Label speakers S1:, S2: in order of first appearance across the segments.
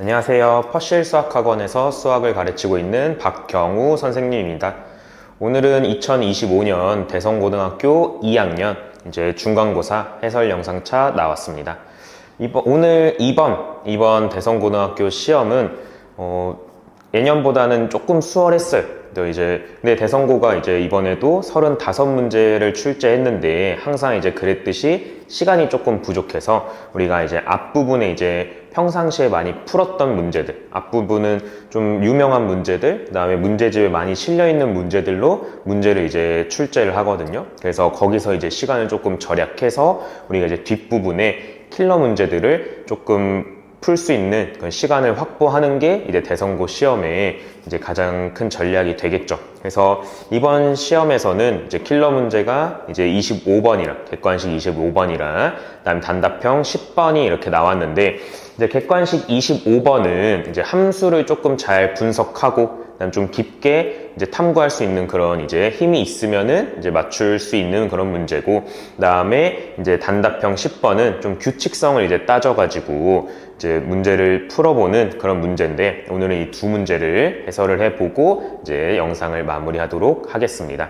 S1: 안녕하세요. 퍼실 수학학원에서 수학을 가르치고 있는 박경우 선생님입니다. 오늘은 2025년 대성고등학교 2학년 이제 중간고사 해설 영상차 나왔습니다. 이번 대성고등학교 시험은 예년보다는 조금 수월했어요. 근데 대성고가 이번에도 35문제를 출제했는데 항상 그랬듯이 시간이 조금 부족해서 우리가 앞부분에 평상시에 많이 풀었던 문제들, 앞부분은 좀 유명한 문제들, 그 다음에 문제집에 많이 실려있는 문제들로 문제를 출제를 하거든요. 그래서 거기서 시간을 조금 절약해서 우리가 뒷부분에 킬러 문제들을 조금 풀 수 있는 그런 시간을 확보하는 게 대성고 시험의 가장 큰 전략이 되겠죠. 그래서 이번 시험에서는 킬러 문제가 25번이라, 객관식 25번이라, 그다음에 단답형 10번이 이렇게 나왔는데, 객관식 25번은 함수를 조금 잘 분석하고, 그다음 좀 깊게 탐구할 수 있는 그런 힘이 있으면은 맞출 수 있는 그런 문제고, 그다음에 단답형 10번은 좀 규칙성을 따져가지고 문제를 풀어보는 그런 문제인데, 오늘은 이 두 문제를 해설을 해보고 영상을 마무리하도록 하겠습니다.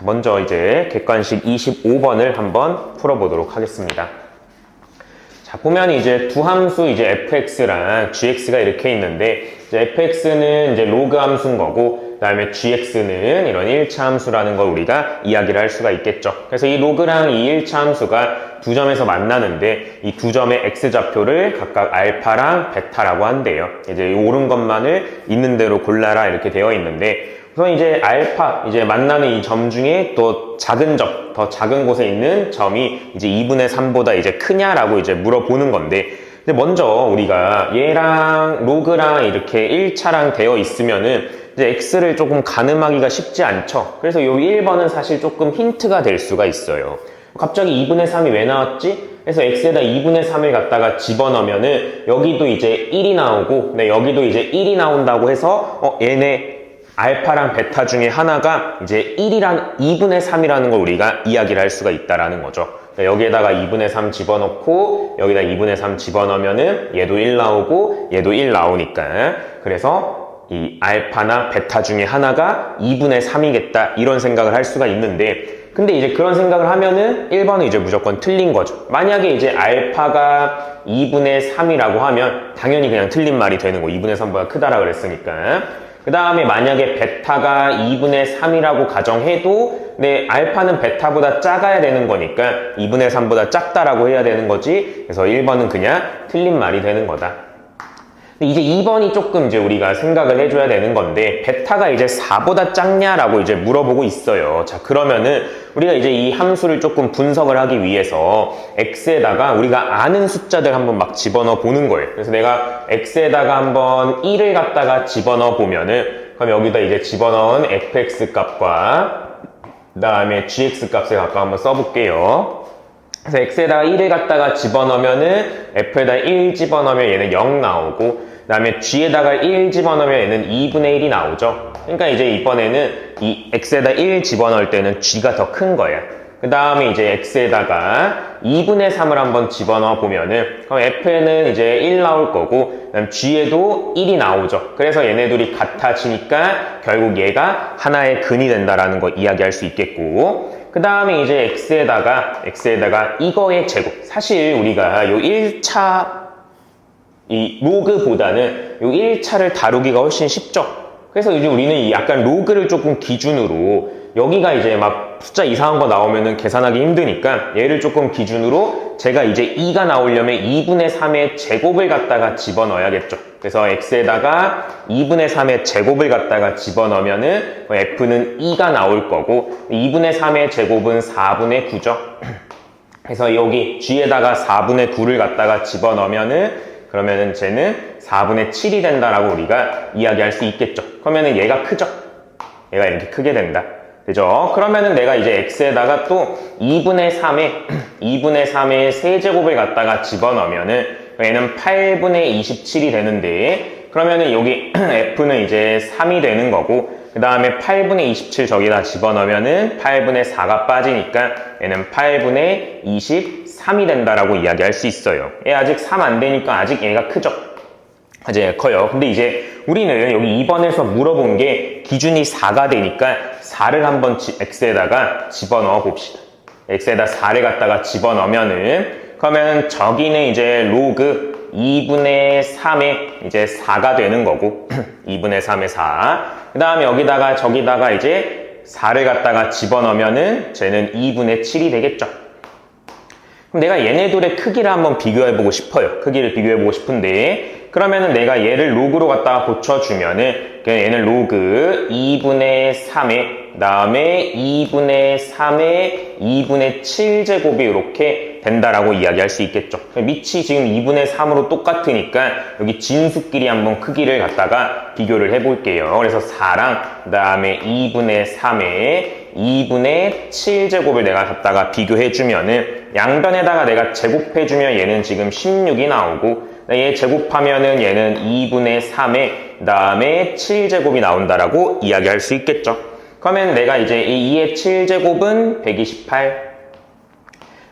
S1: 먼저 객관식 25번을 한번 풀어보도록 하겠습니다. 자, 보면 두 함수 fx랑 gx가 이렇게 있는데, fx는 로그 함수인 거고, 그 다음에 gx는 이런 1차 함수라는 걸 우리가 이야기를 할 수가 있겠죠. 그래서 이 로그랑 이 1차 함수가 두 점에서 만나는데, 이 두 점의 x좌표를 각각 알파랑 베타라고 한대요. 옳은 것만을 있는 대로 골라라 이렇게 되어 있는데, 우선 알파, 만나는 이 점 중에 또 작은 점, 더 작은 곳에 있는 점이 2분의 3보다 크냐라고 물어보는 건데, 근데 먼저 우리가 얘랑 로그랑 이렇게 1차랑 되어 있으면은 x를 조금 가늠하기가 쉽지 않죠. 그래서 요 1번은 사실 조금 힌트가 될 수가 있어요. 갑자기 2분의 3이 왜 나왔지? 그래서 x에다 2분의 3을 갖다가 집어넣으면은 여기도 1이 나오고, 네, 여기도 1이 나온다고 해서 얘네 알파랑 베타 중에 하나가 2분의 3이라는 걸 우리가 이야기를 할 수가 있다라는 거죠. 여기에다가 2분의 3 집어넣고, 여기다 2분의 3 집어넣으면은 얘도 1 나오고, 얘도 1 나오니까. 그래서 이 알파나 베타 중에 하나가 2분의 3이겠다, 이런 생각을 할 수가 있는데, 근데 그런 생각을 하면은 1번은 무조건 틀린 거죠. 만약에 알파가 2분의 3이라고 하면 당연히 그냥 틀린 말이 되는 거. 2분의 3보다 크다라 그랬으니까. 그 다음에 만약에 베타가 2분의 3이라고 가정해도, 네, 알파는 베타보다 작아야 되는 거니까 2분의 3보다 작다라고 해야 되는 거지. 그래서 1번은 그냥 틀린 말이 되는 거다. 근데 2번이 조금 우리가 생각을 해줘야 되는 건데, 베타가 4보다 작냐라고 물어보고 있어요. 자, 그러면은 우리가 이 함수를 조금 분석을 하기 위해서 x에다가 우리가 아는 숫자들 한번 막 집어넣어 보는 거예요. 그래서 내가 x에다가 한번 1을 갖다가 집어넣어 보면은, 그럼 여기다 집어넣은 fx 값과 그 다음에 gx 값을 갖다 한번 써볼게요. 그래서 x에다가 1을 갖다가 집어넣으면은 f에다 1 집어넣으면 얘는 0 나오고, 그 다음에 g에다가 1 집어넣으면 얘는 2분의 1이 나오죠. 그러니까 이번에는 이 x에다 1 집어넣을 때는 g가 더 큰 거야. 그 다음에 x에다가 2분의 3을 한번 집어넣어 보면은, 그럼 f에는 1 나올 거고, 그 다음 g에도 1이 나오죠. 그래서 얘네들이 같아지니까 결국 얘가 하나의 근이 된다라는 거 이야기할 수 있겠고, 그 다음에 x에다가 이거의 제곱. 사실 우리가 요 1차, 이 로그보다는 요 1차를 다루기가 훨씬 쉽죠. 그래서 우리는 약간 로그를 조금 기준으로, 여기가 막 숫자 이상한 거 나오면은 계산하기 힘드니까 얘를 조금 기준으로 제가 2가 나오려면 2분의 3의 제곱을 갖다가 집어넣어야겠죠. 그래서 x에다가 2분의 3의 제곱을 갖다가 집어넣으면은 f는 2가 나올 거고, 2분의 3의 제곱은 4분의 9죠. 그래서 여기 g에다가 4분의 9를 갖다가 집어넣으면은, 그러면은 쟤는 4분의 7이 된다라고 우리가 이야기할 수 있겠죠. 그러면은 얘가 크죠. 얘가 이렇게 크게 된다. 그죠? 그러면은 내가 x에다가 또 2분의 3의 세제곱을 갖다가 집어넣으면은 얘는 8분의 27이 되는데, 그러면은 여기 f는 3이 되는 거고, 그 다음에 8분의 27 저기다 집어넣으면은 8분의 4가 빠지니까 얘는 8분의 23이 된다라고 이야기할 수 있어요. 얘 아직 3 안 되니까 아직 얘가 크죠? 아직 커요. 근데 이제 우리는 여기 2번에서 물어본 게 기준이 4가 되니까 4를 한번 x에다가 집어넣어 봅시다. x에다 4를 갖다가 집어넣으면은 그러면 저기는 이제 로그 2분의 3의 이제 4가 되는 거고 2분의 3의 4. 그 다음에 여기다가 저기다가 이제 4를 갖다가 집어넣으면은 쟤는 2분의 7이 되겠죠. 그럼 내가 얘네들의 크기를 한번 비교해보고 싶어요. 크기를 비교해보고 싶은데 그러면은 내가 얘를 로그로 갖다가 고쳐주면은 얘는 로그 2분의 3의 그 다음에 2분의 3의 2분의 7제곱이 이렇게 된다라고 이야기할 수 있겠죠. 밑이 지금 2분의 3으로 똑같으니까 여기 진수끼리 한번 크기를 갖다가 비교를 해볼게요. 그래서 4랑 그 다음에 2분의 3의 2분의 7제곱을 내가 갖다가 비교해주면은 양변에다가 내가 제곱해주면 얘는 지금 16이 나오고 얘 제곱하면은 얘는 2분의 3의 그 다음에 7제곱이 나온다라고 이야기할 수 있겠죠. 그러면 내가 이제 이 2의 7제곱은 128,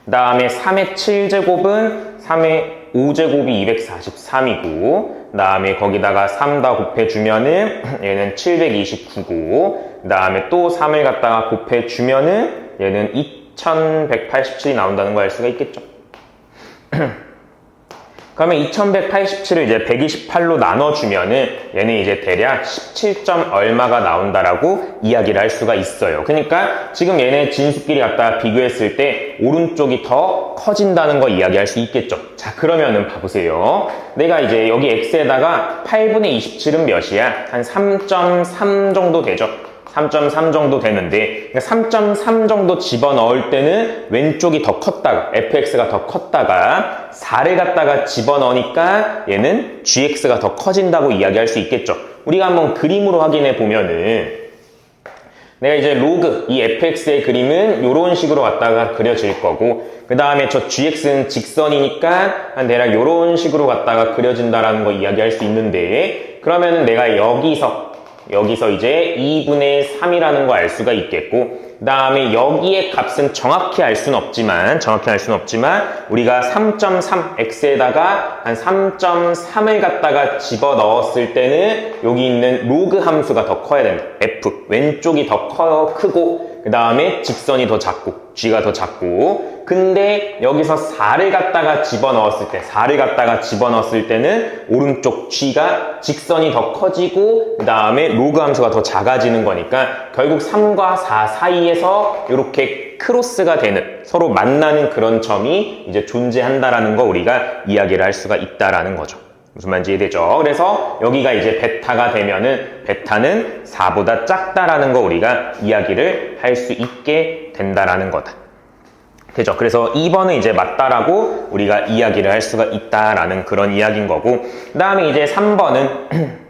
S1: 그 다음에 3의 7제곱은 3의 5제곱이 243이고 그 다음에 거기다가 3 다 곱해주면은 얘는 729고 그 다음에 또 3을 갖다가 곱해주면은 얘는 2187이 나온다는 거 알 수가 있겠죠. 그러면 2187을 이제 128로 나눠주면은 얘는 이제 대략 17점 얼마가 나온다라고 이야기를 할 수가 있어요. 그러니까 지금 얘네 진수끼리 갖다가 비교했을 때 오른쪽이 더 커진다는 거 이야기할 수 있겠죠. 자, 그러면은 봐보세요. 내가 이제 여기 x에다가 8분의 27은 몇이야? 한 3.3 정도 되죠. 3.3 정도 되는데 3.3 정도 집어넣을 때는 왼쪽이 더 컸다가 fx가 더 컸다가 4를 갖다가 집어넣으니까 얘는 gx가 더 커진다고 이야기할 수 있겠죠. 우리가 한번 그림으로 확인해 보면은 내가 이제 로그 이 fx의 그림은 이런 식으로 갖다가 그려질 거고 그 다음에 저 gx는 직선이니까 한 대략 이런 식으로 갖다가 그려진다라는 거 이야기할 수 있는데 그러면은 내가 여기서 이제 2분의 3이라는 거 알 수가 있겠고 그 다음에 여기의 값은 정확히 알 수는 없지만 우리가 3.3 x에다가 한 3.3을 갖다가 집어넣었을 때는 여기 있는 로그 함수가 더 커야 된다. f 왼쪽이 더 크고 그 다음에 직선이 더 작고 g가 더 작고 근데 여기서 4를 갖다가 집어넣었을 때는 오른쪽 g가 직선이 더 커지고 그 다음에 로그 함수가 더 작아지는 거니까 결국 3과 4 사이에서 이렇게 크로스가 되는 서로 만나는 그런 점이 이제 존재한다라는 거 우리가 이야기를 할 수가 있다라는 거죠. 무슨 말인지 이해되죠? 그래서 여기가 이제 베타가 되면은 베타는 4보다 작다라는 거 우리가 이야기를 할 수 있게 된다라는 거다. 되죠? 그래서 2번은 이제 맞다라고 우리가 이야기를 할 수가 있다라는 그런 이야기인 거고 그 다음에 이제 3번은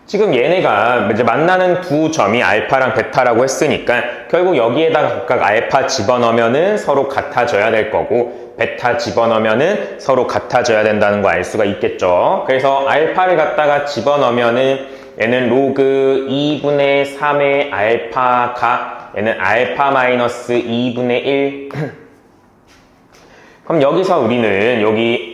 S1: 지금 얘네가 이제 만나는 두 점이 알파랑 베타라고 했으니까 결국 여기에다가 각각 알파 집어넣으면은 서로 같아져야 될 거고 베타 집어넣으면은 서로 같아져야 된다는 거 알 수가 있겠죠. 그래서 알파를 갖다가 집어넣으면은 얘는 로그 2분의 3의 알파가 얘는 알파 마이너스 2분의 1 그럼 여기서 우리는 여기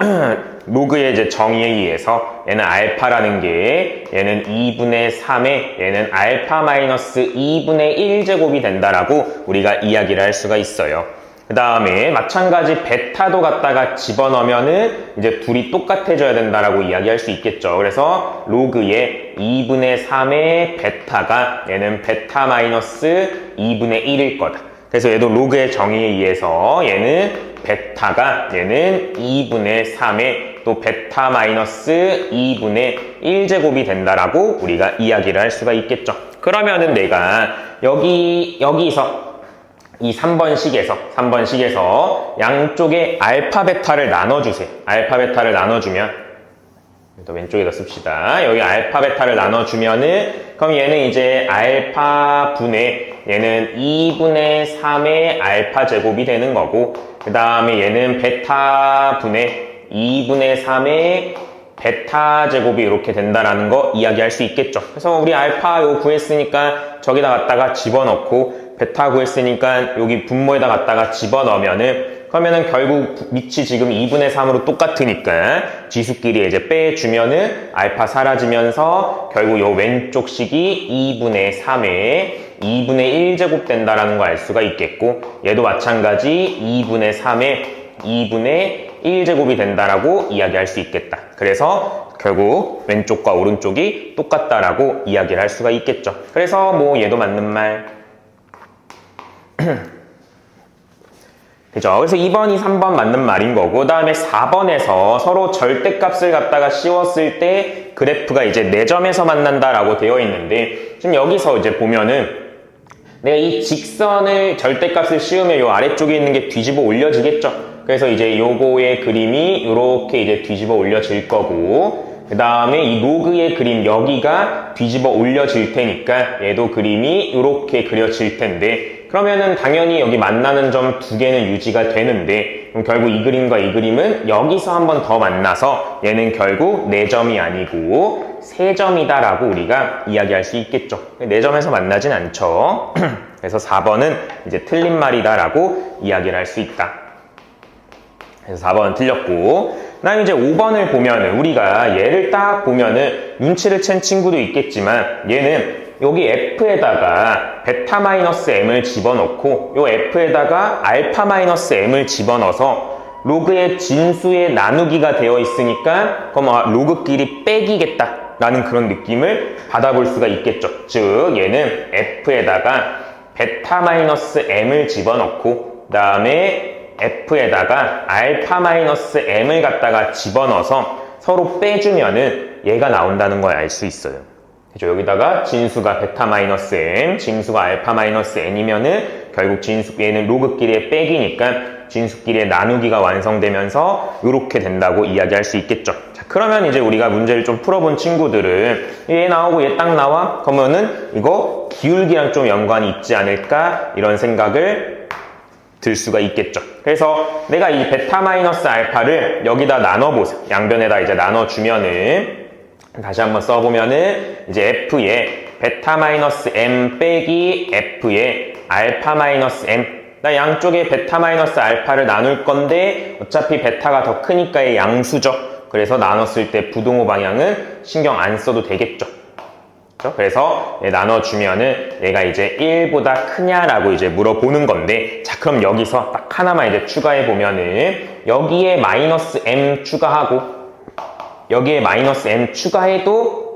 S1: 로그의 이제 정의에 의해서 얘는 알파라는 게 얘는 2분의 3에 얘는 알파 마이너스 2분의 1제곱이 된다라고 우리가 이야기를 할 수가 있어요. 그 다음에 마찬가지 베타도 갖다가 집어넣으면은 이제 둘이 똑같아져야 된다라고 이야기할 수 있겠죠. 그래서 로그의 2분의 3의 베타가 얘는 베타 마이너스 2분의 1일 거다. 그래서 얘도 로그의 정의에 의해서 얘는 베타가 얘는 2분의 3의 또 베타 마이너스 2분의 1제곱이 된다라고 우리가 이야기를 할 수가 있겠죠. 그러면은 내가 여기서 이 3번식에서 양쪽에 알파 베타를 나눠주세요. 알파 베타를 나눠주면 또 왼쪽에다 씁시다. 여기 알파 베타를 나눠주면은 그럼 얘는 이제 알파 분의 얘는 2분의 3의 알파 제곱이 되는 거고 그 다음에 얘는 베타 분의 2분의 3의 베타 제곱이 이렇게 된다라는 거 이야기할 수 있겠죠. 그래서 우리 알파 요 구했으니까 저기다 갖다가 집어넣고 베타 구했으니까 여기 분모에다 갖다가 집어넣으면은 그러면은 결국 밑이 지금 2분의 3으로 똑같으니까 지수끼리 이제 빼주면은 알파 사라지면서 결국 요 왼쪽 식이 2분의 3에 2분의 1제곱 된다라는 거 알 수가 있겠고 얘도 마찬가지 2분의 3에 2분의 1제곱이 된다라고 이야기할 수 있겠다. 그래서 결국 왼쪽과 오른쪽이 똑같다라고 이야기를 할 수가 있겠죠. 그래서 뭐 얘도 맞는 말. 그죠? 그래서 2번, 2, 3번 맞는 말인 거고, 그 다음에 4번에서 서로 절대값을 갖다가 씌웠을 때 그래프가 이제 4점에서 만난다라고 되어 있는데, 지금 여기서 이제 보면은 내가 이 직선을 절대값을 씌우면 요 아래쪽에 있는 게 뒤집어 올려지겠죠? 그래서 이제 요거의 그림이 이렇게 이제 뒤집어 올려질 거고, 그 다음에 이 로그의 그림 여기가 뒤집어 올려질 테니까 얘도 그림이 이렇게 그려질 텐데, 그러면은 당연히 여기 만나는 점 2개는 유지가 되는데, 그럼 결국 이 그림과 이 그림은 여기서 한 번 더 만나서 얘는 결국 4점이 아니고 3점이다 라고 우리가 이야기할 수 있겠죠. 4점에서 만나진 않죠. 그래서 4번은 이제 틀린 말이다 라고 이야기를 할 수 있다. 그래서 4번은 틀렸고, 그 다음에 이제 5번을 보면은 우리가 얘를 딱 보면은 눈치를 챈 친구도 있겠지만 얘는 여기 F에다가 베타-M을 집어넣고 요 F에다가 알파-M을 집어넣어서 로그의 진수의 나누기가 되어 있으니까 그럼 로그끼리 빼기겠다 라는 그런 느낌을 받아볼 수가 있겠죠. 즉 얘는 F에다가 베타-M을 집어넣고 그 다음에 F에다가 알파-M을 갖다가 집어넣어서 서로 빼주면은 얘가 나온다는 걸 알 수 있어요. 그죠? 여기다가 진수가 베타-M, 진수가 알파-N이면은 결국 얘는 로그끼리의 빼기니까 진수끼리의 나누기가 완성되면서 이렇게 된다고 이야기할 수 있겠죠. 자, 그러면 이제 우리가 문제를 좀 풀어본 친구들은 얘 나오고 얘 딱 나와? 그러면은 이거 기울기랑 좀 연관이 있지 않을까? 이런 생각을 들 수가 있겠죠. 그래서 내가 이 베타-알파를 여기다 나눠보세요. 양변에다 이제 나눠주면은 다시 한번 써보면은 이제 F에 베타-M 빼기 F에 알파-M 나 양쪽에 베타-알파를 나눌 건데 어차피 베타가 더 크니까 의 양수죠. 그래서 나눴을 때 부동호 방향은 신경 안 써도 되겠죠. 그렇죠? 그래서 나눠주면은 얘가 이제 1보다 크냐라고 이제 물어보는 건데, 자 그럼 여기서 딱 하나만 이제 추가해보면은 여기에 -M 추가하고 여기에 -M 추가해도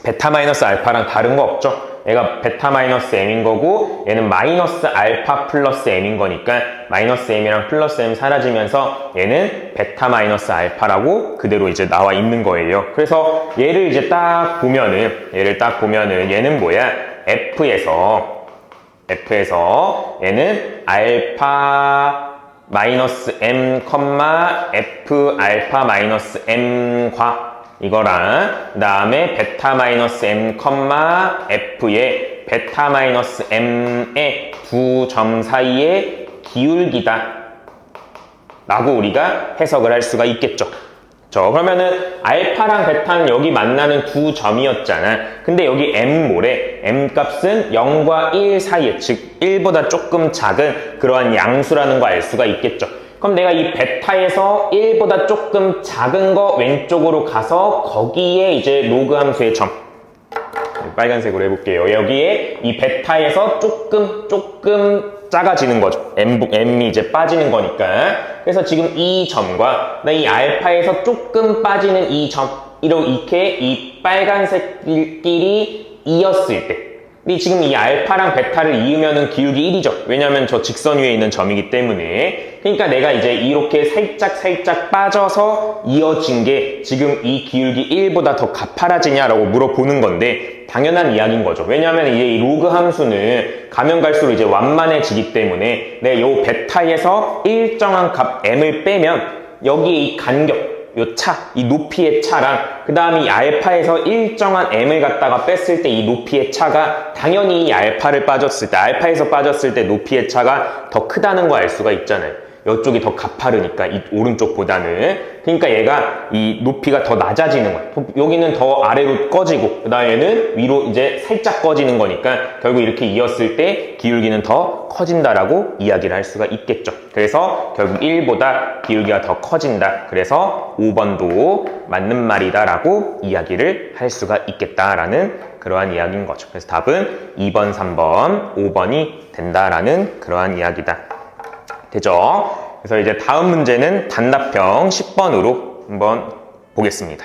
S1: 베타-알파랑 다른 거 없죠? 얘가 베타-M인 거고 얘는 -알파 플러스 M인 거니까 -M이랑 플러스 M 사라지면서 얘는 베타-알파라고 그대로 이제 나와 있는 거예요. 그래서 얘를 이제 딱 보면은 얘는 뭐야? F에서 얘는 알파 -M, F 알파-M과 이거랑 그 다음에 베타-M, F의 베타-M의 두 점 사이의 기울기다 라고 우리가 해석을 할 수가 있겠죠. 그러면은 알파랑 베타는 여기 만나는 두 점이었잖아. 근데 여기 M 뭐래? M 값은 0과 1 사이에, 즉 1보다 조금 작은 그러한 양수라는 거 알 수가 있겠죠. 그럼 내가 이 베타에서 1보다 조금 작은 거 왼쪽으로 가서 거기에 이제 로그 함수의 점 빨간색으로 해볼게요. 여기에 이 베타에서 조금 작아지는 거죠. M이 이제 빠지는 거니까. 그래서 지금 이 점과 이 알파에서 조금 빠지는 이 점, 이렇게 이 빨간색끼리 이었을 때, 근데 지금 이 알파랑 베타를 이으면은 기울기 1이죠. 왜냐면 저 직선 위에 있는 점이기 때문에. 그러니까 내가 이제 이렇게 살짝 빠져서 이어진 게 지금 이 기울기 1보다 더 가파라지냐라고 물어보는 건데 당연한 이야기인 거죠. 왜냐하면 이제 이 로그 함수는 가면 갈수록 이제 완만해지기 때문에 내 요 베타에서 일정한 값 m을 빼면 여기에 이 간격, 요 차, 이 높이의 차랑 그 다음에 이 알파에서 일정한 m을 갖다가 뺐을 때 이 높이의 차가 당연히 이 알파에서 빠졌을 때 높이의 차가 더 크다는 거 알 수가 있잖아요. 이쪽이 더 가파르니까 이 오른쪽보다는. 그러니까 얘가 이 높이가 더 낮아지는 거야. 여기는 더 아래로 꺼지고 그 다음에는 위로 이제 살짝 꺼지는 거니까 결국 이렇게 이었을 때 기울기는 더 커진다라고 이야기를 할 수가 있겠죠. 그래서 결국 1보다 기울기가 더 커진다. 그래서 5번도 맞는 말이다라고 이야기를 할 수가 있겠다라는 그러한 이야기인 거죠. 그래서 답은 2번, 3번, 5번이 된다라는 그러한 이야기다. 되죠? 그래서 이제 다음 문제는 단답형 10번으로 한번 보겠습니다.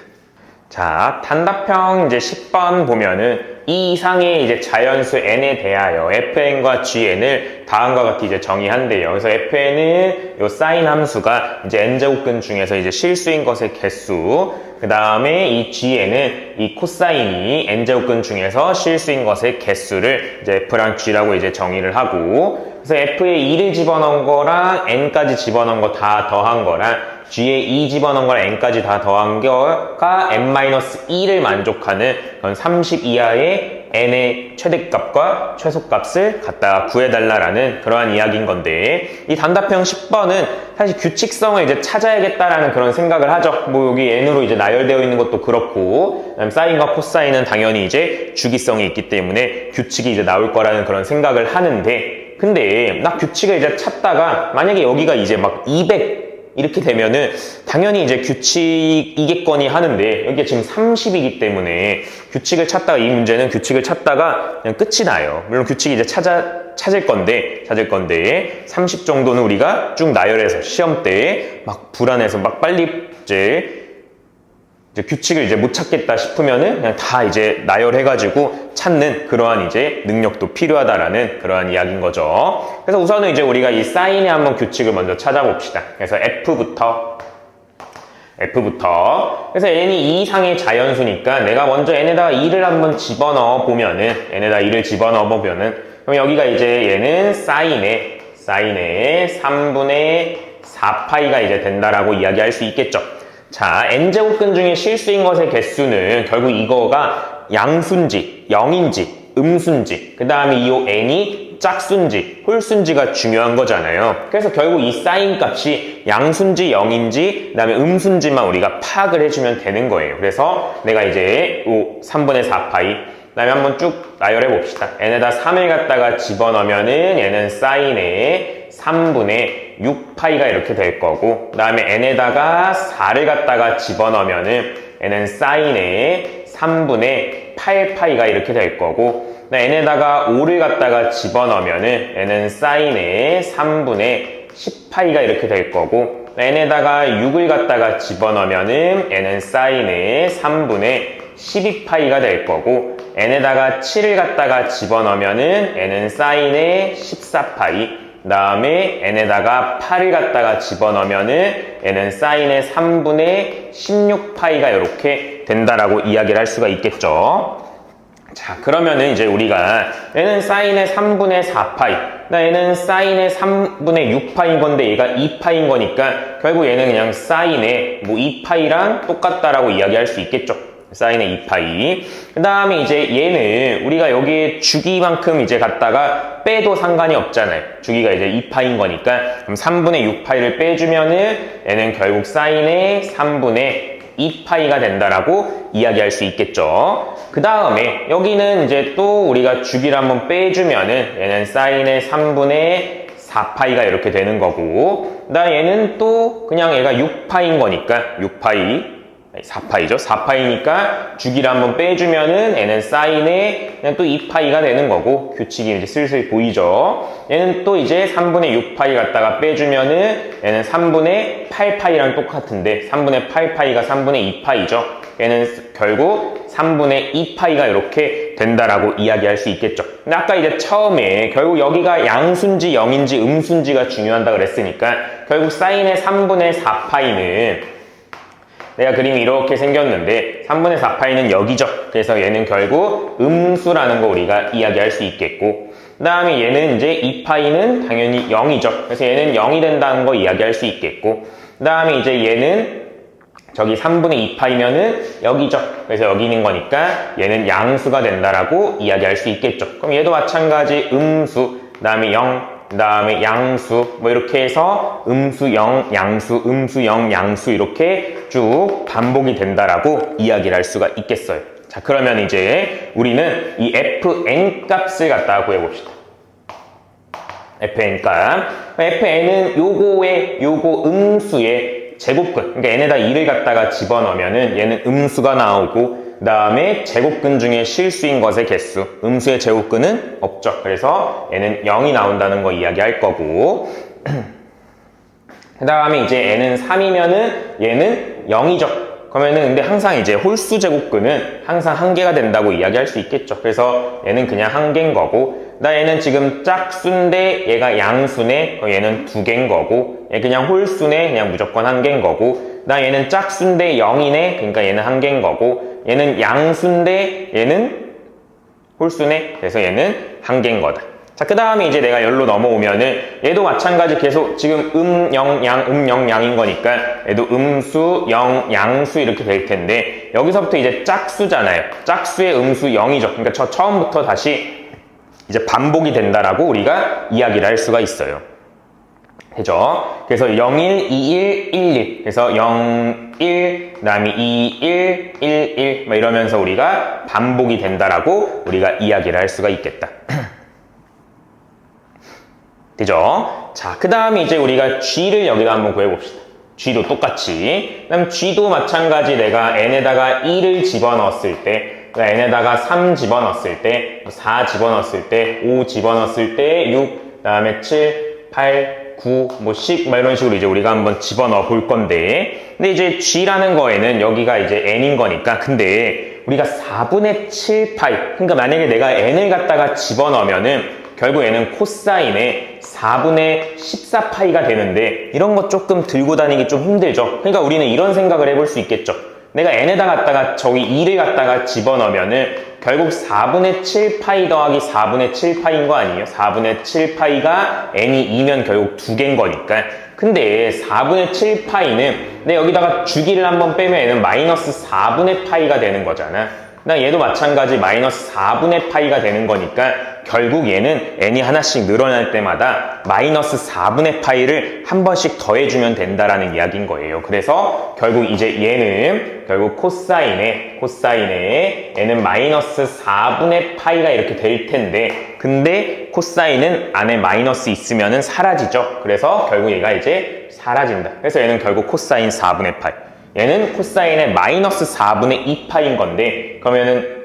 S1: 자, 단답형 이제 10번 보면은 이 이상의 이제 자연수 n에 대하여 fn과 gn을 다음과 같이 이제 정의한대요. 그래서 fn은 요 사인 함수가 이제 n제곱근 중에서 이제 실수인 것의 개수, 그 다음에 이 gn은 이 코사인이 n제곱근 중에서 실수인 것의 개수를 이제 f랑 g라고 이제 정의를 하고, 그래서 f에 2를 집어넣은 거랑 n까지 집어넣은 거 다 더한 거랑 g에 2 집어넣은 거랑 n까지 다 더한 거가 n-2를 만족하는 그런 30 이하의 n의 최대값과 최소값을 갖다 구해달라라는 그러한 이야기인 건데, 이 단답형 10번은 사실 규칙성을 이제 찾아야겠다라는 그런 생각을 하죠. 뭐 여기 n으로 이제 나열되어 있는 것도 그렇고, 그다음 사인과 코사인은 당연히 이제 주기성이 있기 때문에 규칙이 이제 나올 거라는 그런 생각을 하는데, 근데 나 규칙을 이제 찾다가 만약에 여기가 이제 막 200 이렇게 되면은 당연히 이제 규칙이겠거니 하는데 여기가 지금 30이기 때문에 규칙을 찾다가, 이 문제는 규칙을 찾다가 그냥 끝이 나요. 물론 규칙이 이제 찾을 건데 30 정도는 우리가 쭉 나열해서 시험 때 막 불안해서 막 빨리 이제 규칙을 이제 못 찾겠다 싶으면은 그냥 다 이제 나열해가지고 찾는 그러한 이제 능력도 필요하다라는 그러한 이야기인 거죠. 그래서 우선은 이제 우리가 이 사인의 한번 규칙을 먼저 찾아봅시다. 그래서 F부터. 그래서 n이 2 이상의 자연수니까 내가 먼저 n에다가 2를 한번 집어넣어 보면은, 그럼 여기가 이제 얘는 사인의 3분의 4파이가 이제 된다라고 이야기할 수 있겠죠. 자, n제곱근 중에 실수인 것의 개수는 결국 이거가 양수인지, 영인지, 음수인지, 그 다음에 이 n이 짝수인지, 홀수인지가 중요한 거잖아요. 그래서 결국 이 사인 값이 양수인지, 영인지, 그 다음에 음수인지만 우리가 파악을 해주면 되는 거예요. 그래서 내가 이제 3분의 4파이, 그 다음에 한번 쭉 나열해 봅시다. n에다 3을 갖다가 집어넣으면은 얘는 사인의 3분의 6파이가 이렇게 될 거고, 그 다음에 n에다가 4를 갖다가 집어넣으면은 n은 사인의 3분의 8파이가 이렇게 될 거고, n에다가 5를 갖다가 집어넣으면은 n은 사인의 3분의 10파이가 이렇게 될 거고, n에다가 6을 갖다가 집어넣으면은 n은 사인의 3분의 12파이가 될 거고, n에다가 7을 갖다가 집어넣으면은 n은 사인의 14파이, 그 다음에 n에다가 8을 갖다가 집어넣으면은 n은 사인의 3분의 16파이가 이렇게 된다라고 이야기를 할 수가 있겠죠. 자, 그러면은 이제 우리가 n은 사인의 3분의 4파이, 얘는 사인의 3분의 6파인 건데 얘가 2파인 거니까 결국 얘는 그냥 사인의 2파이랑 똑같다라고 이야기할 수 있겠죠. 사인의 2파이. 그 다음에 이제 얘는 우리가 여기에 주기만큼 이제 갖다가 빼도 상관이 없잖아요. 주기가 이제 2파인 거니까. 그럼 3분의 6파이를 빼주면은 얘는 결국 사인의 3분의 2파이가 된다라고 이야기할 수 있겠죠. 그 다음에 여기는 이제 또 우리가 주기를 한번 빼주면은 얘는 사인의 3분의 4파이가 이렇게 되는 거고, 그다음 얘는 또 그냥 얘가 6파인 거니까 6파이 4파이죠. 4파이니까 주기를 한번 빼주면은 얘는 사인의 그냥 또 2파이가 되는 거고, 규칙이 이제 슬슬 보이죠. 얘는 또 이제 3분의 6파이 갖다가 빼주면은 얘는 3분의 8파이랑 똑같은데 3분의 8파이가 3분의 2파이죠. 얘는 결국 3분의 2파이가 이렇게 된다라고 이야기할 수 있겠죠. 근데 아까 이제 처음에 결국 여기가 양수인지 영인지 음수인지가 중요하다 그랬으니까 결국 사인의 3분의 4파이는 내가 그림이 이렇게 생겼는데 3분의 4파이는 여기죠. 그래서 얘는 결국 음수라는 거 우리가 이야기할 수 있겠고, 그 다음에 얘는 이제 2파이는 당연히 0이죠. 그래서 얘는 0이 된다는 거 이야기할 수 있겠고, 그 다음에 이제 얘는 저기 3분의 2파이면은 여기죠. 그래서 여기 있는 거니까 얘는 양수가 된다라고 이야기할 수 있겠죠. 그럼 얘도 마찬가지 음수, 그 다음에 0, 그 다음에 양수, 뭐 이렇게 해서 음수 0, 양수, 음수 0, 양수 이렇게 쭉 반복이 된다라고 이야기를 할 수가 있겠어요. 자, 그러면 이제 우리는 이 fn 값을 갖다가 구해봅시다. fn 값. fn은 요거 음수의 제곱근, 그러니까 n에다 2를 갖다가 집어넣으면은 얘는 음수가 나오고, 그 다음에 제곱근 중에 실수인 것의 개수, 음수의 제곱근은 없죠. 그래서 얘는 0이 나온다는 거 이야기할 거고, 그 다음에 이제 n은 3이면은 얘는 0이죠. 그러면은 근데 항상 이제 홀수 제곱근은 항상 1개가 된다고 이야기할 수 있겠죠. 그래서 얘는 그냥 1개인 거고, 나 얘는 지금 짝수인데 얘가 양수네, 얘는 2개인 거고, 얘 그냥 홀수네, 그냥 무조건 1개인 거고, 나 얘는 짝수인데 0이네, 그러니까 얘는 1개인 거고, 얘는 양수인데 얘는 홀수네, 그래서 얘는 1개인 거다. 자, 그 다음에 이제 내가 열로 넘어오면은 얘도 마찬가지 계속 지금 0, 양, 양인 거니까 얘도 음수, 0, 양수 이렇게 될 텐데 여기서부터 이제 짝수잖아요. 짝수의 음수 0이죠. 그러니까 저 처음부터 다시 이제 반복이 된다라고 우리가 이야기를 할 수가 있어요. 되죠? 그래서 01, 21, 11 그래서 0, 1, 그 다음에 2, 1, 1, 1 뭐 이러면서 우리가 반복이 된다라고 우리가 이야기를 할 수가 있겠다. 되죠? 자, 그 다음에 이제 우리가 G를 여기다 한번 구해봅시다. G도 똑같이. 그 다음 G도 마찬가지 내가 N에다가 2를 집어넣었을 때, 그러니까 N에다가 3 집어넣었을 때, 4 집어넣었을 때, 5 집어넣었을 때, 6, 그 다음에 7, 8, 9, 뭐 10, 뭐 이런 식으로 이제 우리가 한번 집어넣어 볼 건데, 근데 이제 G라는 거에는 여기가 이제 N인 거니까, 근데 우리가 4분의 7 파이, 그러니까 만약에 내가 N을 갖다가 집어넣으면은 결국 얘는 코사인의 4분의 14파이가 되는데 이런 거 조금 들고 다니기 좀 힘들죠. 그러니까 우리는 이런 생각을 해볼 수 있겠죠. 내가 n에다 갖다가 저기 2를 갖다가 집어넣으면은 결국 4분의 7파이 더하기 4분의 7파이인 거 아니에요? 4분의 7파이가 n이 2면 결국 2개인 거니까. 근데 4분의 7파이는 내 여기다가 주기를 한번 빼면 얘는 마이너스 4분의 파이가 되는 거잖아. 나 얘도 마찬가지 마이너스 4분의 파이가 되는 거니까 결국 얘는 n이 하나씩 늘어날 때마다 마이너스 4분의 파이를 한 번씩 더해주면 된다라는 이야기인 거예요. 그래서 결국 이제 얘는 결국 코사인에 얘는 마이너스 4분의 파이가 이렇게 될 텐데 근데 코사인은 안에 마이너스 있으면은 사라지죠. 그래서 결국 얘가 이제 사라진다. 그래서 얘는 결국 코사인 4분의 파이. 얘는 코사인의 마이너스 4분의 2파인 건데 그러면은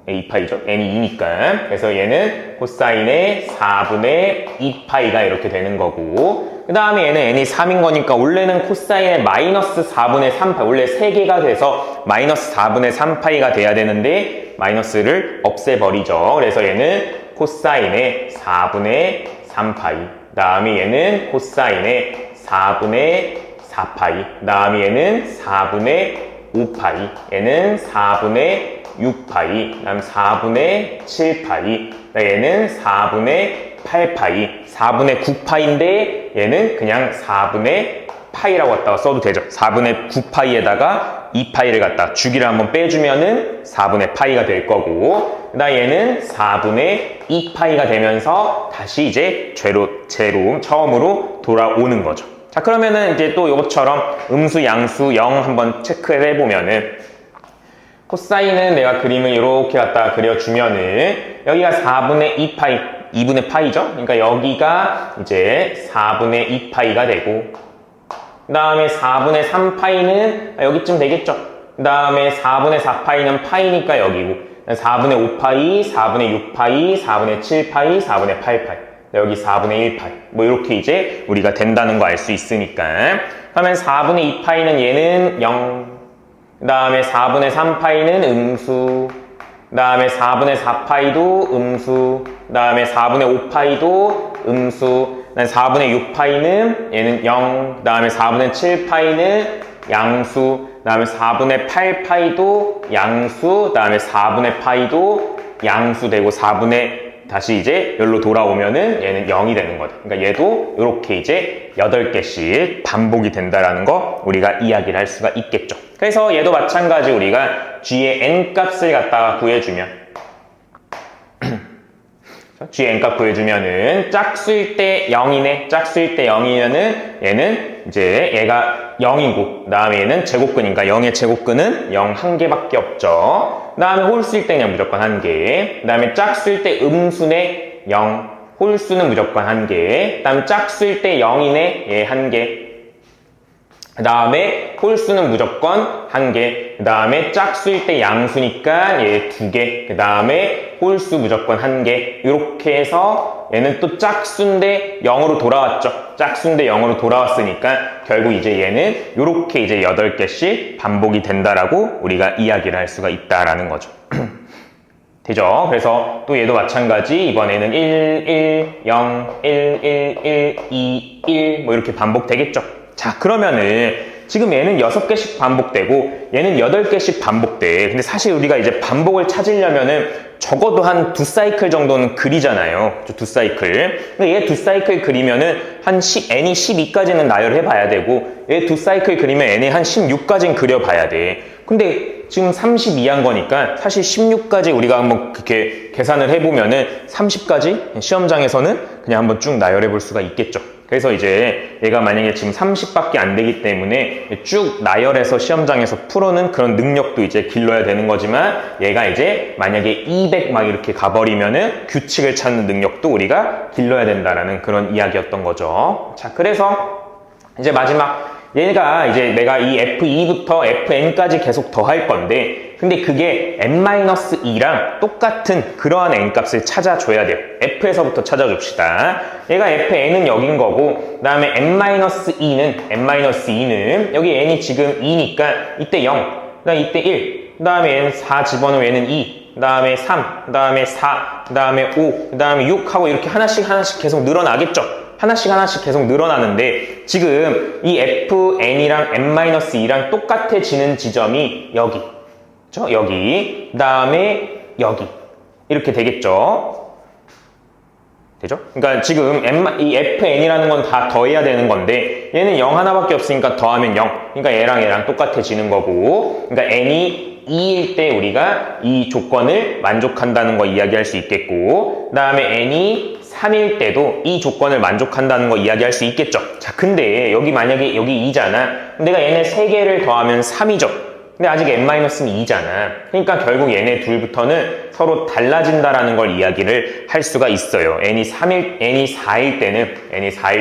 S1: 2파이죠? n이 2니까 그래서 얘는 코사인의 4분의 2파이가 이렇게 되는 거고 그 다음에 얘는 n이 3인 거니까 원래는 코사인의 마이너스 4분의 3파이 원래 3개가 돼서 마이너스 4분의 3파이가 돼야 되는데 마이너스를 없애버리죠. 그래서 얘는 코사인의 4분의 3파이 그 다음에 얘는 코사인의 4분의 4파이 그 다음에 얘는 4분의 5파이 얘는 4분의 6파이 그 다음 4분의 7파이 얘는 4분의 8파이 4분의 9파인데 얘는 그냥 4분의 파이라고 갖다가 써도 되죠. 4분의 9파이에다가 2파이를 갖다 주기를 한번 빼주면은 4분의 파이가 될 거고 그 다음 얘는 4분의 2파이가 되면서 다시 이제 제로 처음으로 돌아오는 거죠. 자, 그러면은 이제 또 이것처럼 음수, 양수, 0 한번 체크를 해보면은 코사인은 내가 그림을 이렇게 갖다가 그려주면은 여기가 4분의 2파이, 2분의 파이죠? 그러니까 여기가 이제 4분의 2파이가 되고 그 다음에 4분의 3파이는 여기쯤 되겠죠? 그 다음에 4분의 4파이는 파이니까 여기고 4분의 5파이, 4분의 6파이, 4분의 7파이, 4분의 8파이 여기 4분의 1파이 뭐 이렇게 이제 우리가 된다는 거 알 수 있으니까 그러면 4분의 2파이는 얘는 0 그 다음에 4분의 3파이는 음수 그 다음에 4분의 4파이도 음수 그 다음에 4분의 5파이도 음수 그 다음에 4분의 6파이는 얘는 0 그 다음에 4분의 7파이는 양수 그 다음에 4분의 8파이도 양수 그 다음에 4분의 파이도 양수 되고 4분의 다시 이제 열로 돌아오면은 얘는 0이 되는 거죠. 그러니까 얘도 이렇게 이제 8개씩 반복이 된다라는 거 우리가 이야기를 할 수가 있겠죠. 그래서 얘도 마찬가지 우리가 g의 n 값을 갖다가 구해주면 g n값 구해주면은 짝수일 때 0이네. 짝수일 때 0이면은 얘는 이제 얘가 0이고 그 다음에 얘는 제곱근이니까 0의 제곱근은 0 한 개밖에 없죠. 그 다음에 홀수일 때 그냥 무조건 한 개. 그 다음에 짝수일 때 음수네 0. 홀수는 무조건 한 개. 그 다음 짝수일 때 0이네 얘 한 개. 그 다음에 홀수는 무조건 한 개. 그 다음에 짝수일 때 양수니까 얘 두 개. 그 다음에 홀수 무조건 한 개. 이렇게 해서 얘는 또 짝수인데 0으로 돌아왔죠. 짝수인데 0으로 돌아왔으니까 결국 이제 얘는 이렇게 이제 8개씩 반복이 된다라고 우리가 이야기를 할 수가 있다라는 거죠. 되죠? 그래서 또 얘도 마찬가지 이번에는 1, 1, 0, 1, 1, 1, 2, 1 뭐 이렇게 반복되겠죠. 자, 그러면은 지금 얘는 6개씩 반복되고 얘는 8개씩 반복돼. 근데 사실 우리가 이제 반복을 찾으려면은 적어도 한 2사이클 정도는 그리잖아요. 2사이클. 근데 얘 2사이클 그리면은 한 n이 12까지는 나열해 봐야 되고 얘 2사이클 그리면 n이 한 16까지는 그려봐야 돼. 근데 지금 32한 거니까 사실 16까지 우리가 한번 그렇게 계산을 해보면은 30까지 시험장에서는 그냥 한번 쭉 나열해 볼 수가 있겠죠. 그래서 이제 얘가 만약에 지금 30밖에 안 되기 때문에 쭉 나열해서 시험장에서 풀어는 그런 능력도 이제 길러야 되는 거지만 얘가 이제 만약에 200 막 이렇게 가버리면은 규칙을 찾는 능력도 우리가 길러야 된다라는 그런 이야기였던 거죠. 자, 그래서 이제 마지막 얘가 이제 내가 이 F2부터 Fn까지 계속 더할 건데 근데 그게 n-2랑 똑같은 그러한 n값을 찾아줘야 돼요. F에서부터 찾아줍시다. 얘가 Fn은 여긴 거고 그 다음에 n-2는 여기 n이 지금 2니까 이때 0, 그 다음에 이때 1, 그 다음에 n 4 집어넣으면 얘는 2, 그 다음에 3, 그 다음에 4, 그 다음에 5, 그 다음에 6 하고 이렇게 하나씩 계속 늘어나겠죠. 하나씩 계속 늘어나는데 지금 이 fn이랑 n-2랑 똑같아지는 지점이 여기, 그렇죠? 여기, 그 다음에 여기 이렇게 되겠죠. 되죠? 그러니까 지금 이 fn이라는 건 다 더해야 되는 건데 얘는 0 하나밖에 없으니까 더하면 0. 그러니까 얘랑 똑같아지는 거고 그러니까 n이 2일 때 우리가 이 조건을 만족한다는 거 이야기할 수 있겠고 그 다음에 n이 3일 때도 이 조건을 만족한다는 거 이야기할 수 있겠죠. 자, 근데 여기 만약에 여기 2잖아. 내가 얘네 3개를 더하면 3이죠. 근데 아직 n-는 2잖아. 그러니까 결국 얘네 둘부터는 서로 달라진다라는 걸 이야기를 할 수가 있어요. n이 4일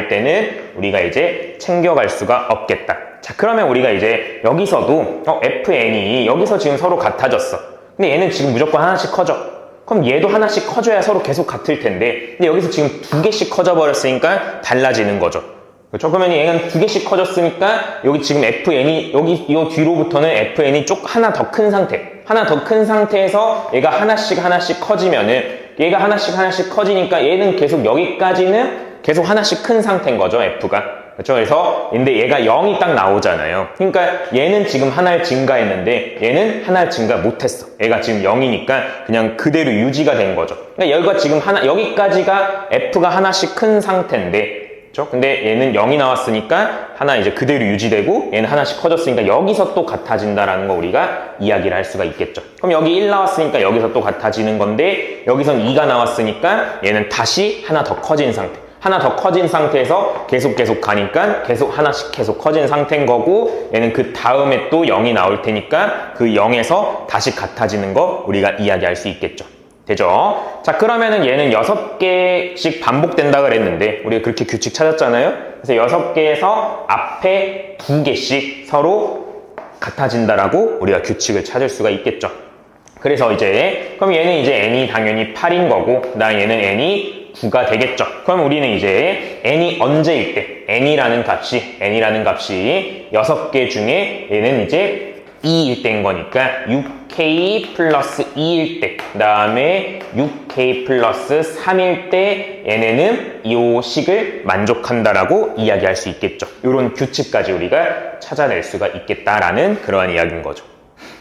S1: 때는 우리가 이제 챙겨갈 수가 없겠다. 자, 그러면 우리가 이제 여기서도 fn이 여기서 지금 서로 같아졌어. 근데 얘는 지금 무조건 하나씩 커져. 그럼 얘도 하나씩 커져야 서로 계속 같을 텐데 근데 여기서 지금 2개씩 커져 버렸으니까 달라지는 거죠. 그렇죠? 그러면 얘는 2개씩 커졌으니까 여기 지금 fn이 여기 이 뒤로부터는 fn이 하나 더 큰 상태에서 얘가 하나씩 커지면은 얘가 하나씩 커지니까 얘는 계속 여기까지는 계속 하나씩 큰 상태인 거죠, f가. 그렇죠? 그래서 근데 얘가 0이 딱 나오잖아요. 그러니까 얘는 지금 하나를 증가했는데 얘는 하나를 증가 못했어. 얘가 지금 0이니까 그냥 그대로 유지가 된 거죠. 그러니까 여기가 지금 여기까지가 f가 하나씩 큰 상태인데 그렇죠? 근데 얘는 0이 나왔으니까 하나 이제 그대로 유지되고 얘는 하나씩 커졌으니까 여기서 또 같아진다라는 거 우리가 이야기를 할 수가 있겠죠. 그럼 여기 1 나왔으니까 여기서 또 같아지는 건데 여기선 2가 나왔으니까 얘는 다시 하나 더 커진 상태. 하나 더 커진 상태에서 계속 가니까 계속 하나씩 계속 커진 상태인 거고 얘는 그 다음에 또 0이 나올 테니까 그 0에서 다시 같아지는 거 우리가 이야기할 수 있겠죠. 되죠? 자, 그러면은 얘는 6개씩 반복된다 그랬는데 우리가 그렇게 규칙 찾았잖아요. 그래서 6개에서 앞에 2개씩 서로 같아진다라고 우리가 규칙을 찾을 수가 있겠죠. 그래서 이제 그럼 얘는 이제 n이 당연히 8인 거고 그다음 얘는 n이 9가 되겠죠. 그럼 우리는 이제 n이 언제일 때 n이라는 값이 6개 중에 얘는 이제 2일 때인 거니까 6k 플러스 2일 때 그 다음에 6k 플러스 3일 때 얘네는 이 식을 만족한다라고 이야기할 수 있겠죠. 이런 규칙까지 우리가 찾아낼 수가 있겠다라는 그러한 이야기인 거죠.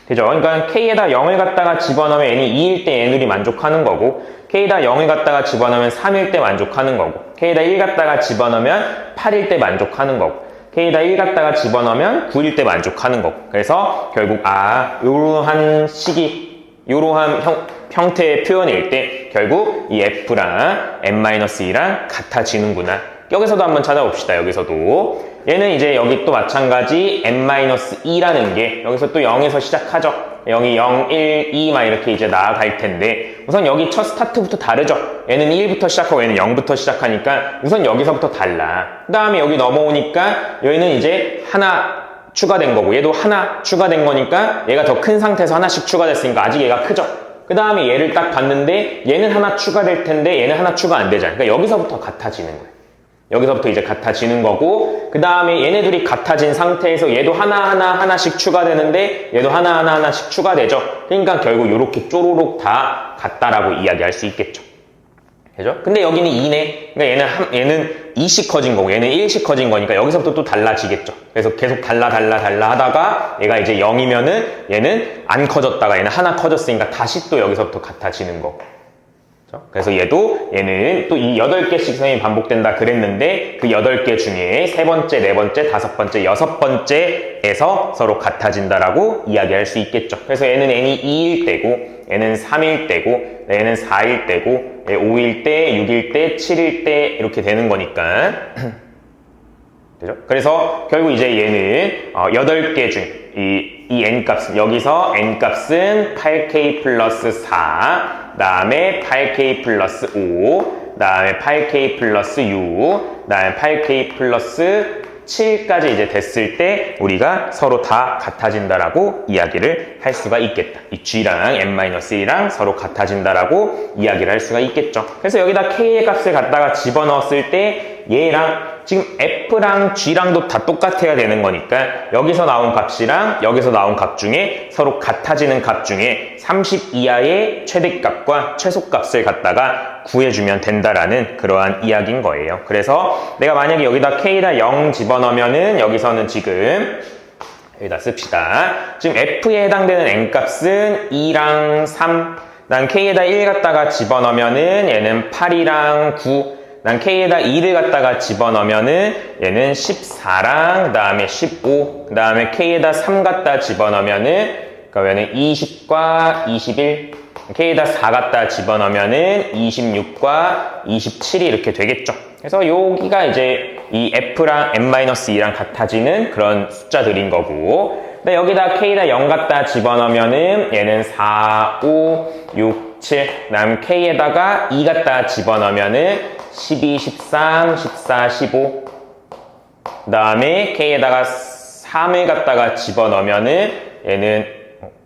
S1: 되죠? 그러니까 k에다 0을 갖다가 집어넣으면 n이 2일 때 얘들이 만족하는 거고 k에다 0을 갖다가 집어넣으면 3일 때 만족하는 거고 k에다 1 갖다가 집어넣으면 8일 때 만족하는 거고 k에다 1 갖다가 집어넣으면 9일 때 만족하는 거고 그래서 결국 요러한 식이 요러한 형태의 표현일 때 결국 이 F랑 n-2랑 같아지는구나. 여기서도 한번 찾아봅시다. 여기서도 얘는 이제 여기 또 마찬가지 n-2라는 게 여기서 또 0에서 시작하죠. 0이 0, 1, 2 막 이렇게 이제 나아갈 텐데 우선 여기 첫 스타트부터 다르죠. 얘는 1부터 시작하고 얘는 0부터 시작하니까 우선 여기서부터 달라. 그 다음에 여기 넘어오니까 얘는 이제 하나 추가된 거고 얘도 하나 추가된 거니까 얘가 더 큰 상태에서 하나씩 추가됐으니까 아직 얘가 크죠. 그 다음에 얘를 딱 봤는데 얘는 하나 추가될 텐데 얘는 하나 추가 안 되잖아요. 그러니까 여기서부터 같아지는 거예요. 여기서부터 이제 같아지는 거고 그 다음에 얘네들이 같아진 상태에서 얘도 하나씩 추가되는데 얘도 하나씩 추가되죠. 그러니까 결국 이렇게 쪼로록 다 같다라고 이야기할 수 있겠죠. 그죠? 근데 여기는 2네. 그러니까 얘는 2씩 커진 거고 얘는 1씩 커진 거니까 여기서부터 또 달라지겠죠. 그래서 계속 달라 하다가 얘가 이제 0이면은 얘는 안 커졌다가 얘는 하나 커졌으니까 다시 또 여기서부터 같아지는 거고. 그래서 얘는 또 이 8개씩 선생님이 반복된다 그랬는데 그 8개 중에 세 번째, 네 번째, 다섯 번째, 여섯 번째에서 서로 같아진다라고 이야기할 수 있겠죠. 그래서 얘는 n이 2일 때고 얘는 3일 때고 얘는 4일 때고 5일 때, 6일 때, 7일 때 이렇게 되는 거니까 그죠? 그래서 결국 이제 얘는 8개 중 이 n값은 여기서 n값은 8k 플러스 4 다음에 8k 플러스 5 다음에 8k 플러스 6 다음에 8k 플러스 7까지 이제 됐을 때 우리가 서로 다 같아진다라고 이야기를 할 수가 있겠다. 이 G랑 n-1랑 서로 같아진다라고 이야기를 할 수가 있겠죠. 그래서 여기다 K의 값을 갖다가 집어넣었을 때 얘랑 지금 F랑 G랑도 다 똑같아야 되는 거니까 여기서 나온 값이랑 여기서 나온 값 중에 서로 같아지는 값 중에 30 이하의 최대값과 최소값을 갖다가 구해주면 된다라는 그러한 이야기인 거예요. 그래서 내가 만약에 여기다 K에다 0 집어넣으면은 여기서는 지금 여기다 씁시다. 지금 F에 해당되는 n값은 2랑 3 난 K에다 1 갖다가 집어넣으면은 얘는 8이랑 9 난 K에다 2를 갖다가 집어넣으면은 얘는 14랑 그 다음에 15 그 다음에 K에다 3 갖다 집어넣으면은 그러면은 20과 21 K에다 4 갖다 집어넣으면은 26과 27이 이렇게 되겠죠. 그래서 여기가 이제 이 F랑 n-2랑 같아지는 그런 숫자들인 거고 근데 여기다 K에다 0 갖다 집어넣으면은 얘는 4, 5, 6, 7 그다음 K에다가 2 갖다 집어넣으면은 12, 13, 14, 15 그 다음에 K에다가 3을 갖다가 집어넣으면은 얘는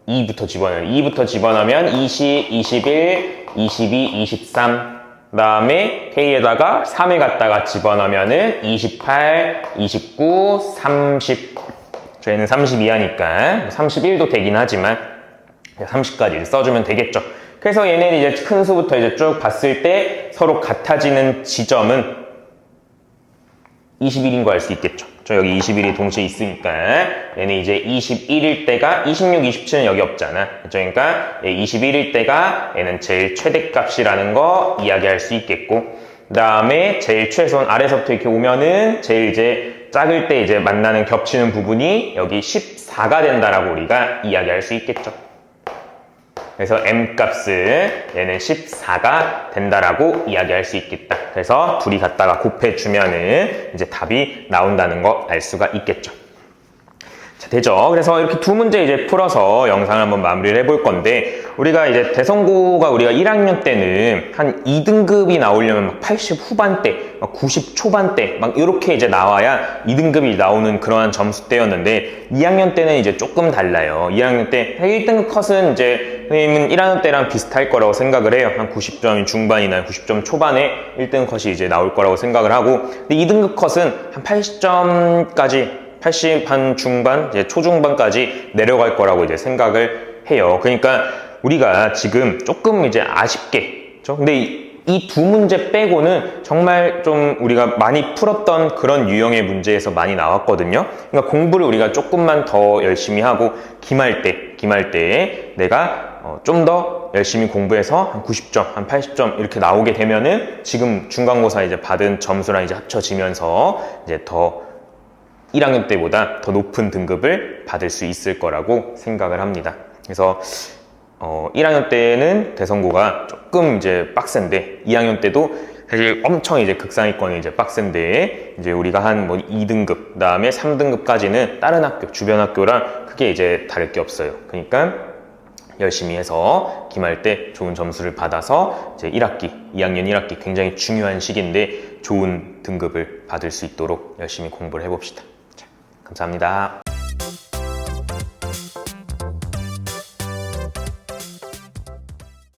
S1: 2부터 집어넣으면 20, 21, 22, 23 그 다음에 K에다가 3을 갖다가 집어넣으면은 28, 29, 30 저희는 30 이하니까 31도 되긴 하지만 30까지 써주면 되겠죠. 그래서 얘네는 이제 큰 수부터 이제 쭉 봤을 때 서로 같아지는 지점은 21인 거 알 수 있겠죠. 저 여기 21이 동시에 있으니까 얘는 이제 21일 때가 26, 27은 여기 없잖아. 그러니까 21일 때가 얘는 제일 최대값이라는 거 이야기할 수 있겠고 그 다음에 제일 최소한 아래서부터 이렇게 오면은 제일 이제 작을 때 이제 만나는 겹치는 부분이 여기 14가 된다라고 우리가 이야기할 수 있겠죠. 그래서 m값은 얘는 14가 된다라고 이야기할 수 있겠다. 그래서 둘이 갖다가 곱해주면은 이제 답이 나온다는 거 알 수가 있겠죠. 자, 되죠? 그래서 이렇게 두 문제 이제 풀어서 영상을 한번 마무리를 해볼 건데, 우리가 이제 대성고가 우리가 1학년 때는 한 2등급이 나오려면 막 80 후반대, 막 90 초반대, 막 이렇게 이제 나와야 2등급이 나오는 그러한 점수대였는데, 2학년 때는 이제 조금 달라요. 2학년 때 1등급 컷은 이제 선생님은 1학년 때랑 비슷할 거라고 생각을 해요. 한 90점 중반이나 90점 초반에 1등급 컷이 이제 나올 거라고 생각을 하고, 근데 2등급 컷은 한 80점까지 80 한 중반, 이제 초중반까지 내려갈 거라고 이제 생각을 해요. 그러니까 우리가 지금 조금 이제 아쉽게, 그렇죠? 근데 이 두 문제 빼고는 정말 좀 우리가 많이 풀었던 그런 유형의 문제에서 많이 나왔거든요. 그러니까 공부를 우리가 조금만 더 열심히 하고 기말 때 내가 좀 더 열심히 공부해서 한 90점, 한 80점 이렇게 나오게 되면은 지금 중간고사 이제 받은 점수랑 이제 합쳐지면서 이제 더 1학년 때보다 더 높은 등급을 받을 수 있을 거라고 생각을 합니다. 그래서 1학년 때는 대성고가 조금 이제 빡센데 2학년 때도 사실 엄청 이제 극상위권이 이제 빡센데 이제 우리가 한 뭐 2등급 그다음에 3등급까지는 다른 학교 주변 학교랑 크게 이제 다를 게 없어요. 그러니까 열심히 해서 기말 때 좋은 점수를 받아서 이제 1학기 2학년 1학기 굉장히 중요한 시기인데 좋은 등급을 받을 수 있도록 열심히 공부를 해봅시다. 자, 감사합니다.